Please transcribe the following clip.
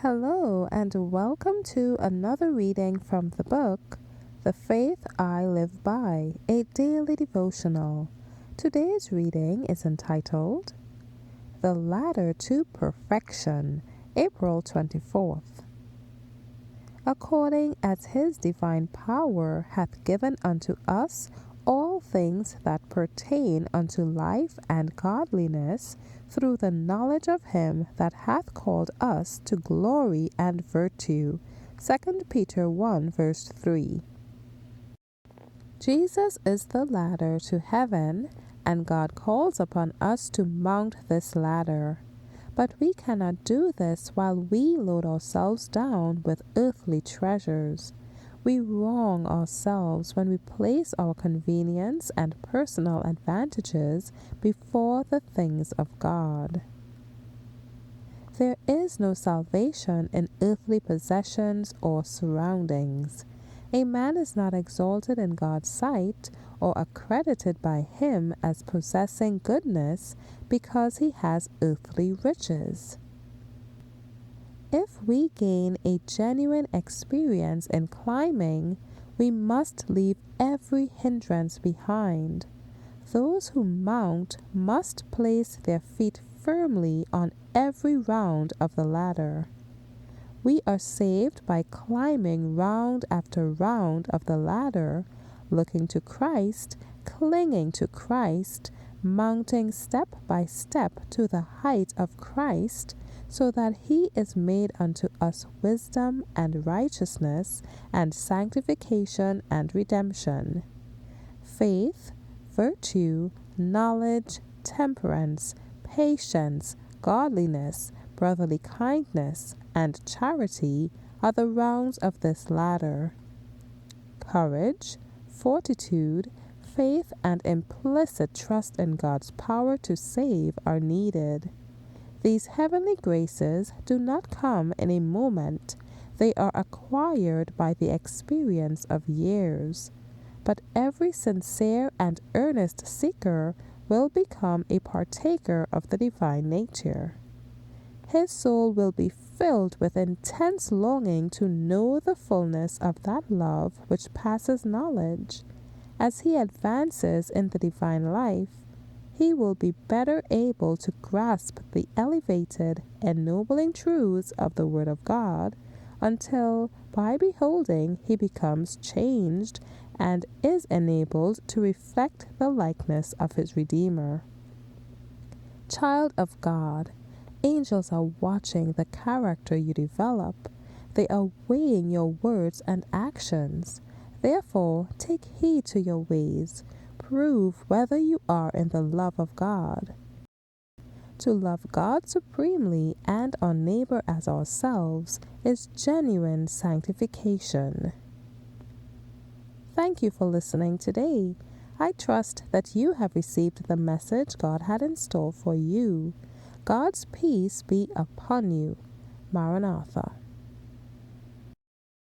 Hello, and welcome to another reading from the book, The Faith I Live By, a daily devotional. Today's reading is entitled, The Ladder to Perfection, April 24th. According as his divine power hath given unto us all things that pertain unto life and godliness, through the knowledge of him that hath called us to glory and virtue. 2 Peter 1 verse 3. Jesus is the ladder to heaven, and God calls upon us to mount this ladder. But we cannot do this while we load ourselves down with earthly treasures. We wrong ourselves when we place our convenience and personal advantages before the things of God. There is no salvation in earthly possessions or surroundings. A man is not exalted in God's sight or accredited by him as possessing goodness because he has earthly riches. If we gain a genuine experience in climbing, we must leave every hindrance behind. Those who mount must place their feet firmly on every round of the ladder. We are saved by climbing round after round of the ladder, looking to Christ, clinging to Christ, mounting step by step to the height of Christ, so that he is made unto us wisdom and righteousness and sanctification and redemption. Faith, virtue, knowledge, temperance, patience, godliness, brotherly kindness, and charity are the rounds of this ladder. Courage, fortitude, faith, and implicit trust in God's power to save are needed. These heavenly graces do not come in a moment. They are acquired by the experience of years. But every sincere and earnest seeker will become a partaker of the divine nature. His soul will be filled with intense longing to know the fullness of that love which passes knowledge. As he advances in the divine life, he will be better able to grasp the elevated, ennobling truths of the Word of God, until, by beholding, he becomes changed and is enabled to reflect the likeness of his Redeemer. Child of God, angels are watching the character you develop. They are weighing your words and actions. Therefore, take heed to your ways. Prove whether you are in the love of God. To love God supremely and our neighbor as ourselves is genuine sanctification. Thank you for listening today. I trust that you have received the message God had in store for you. God's peace be upon you. Maranatha.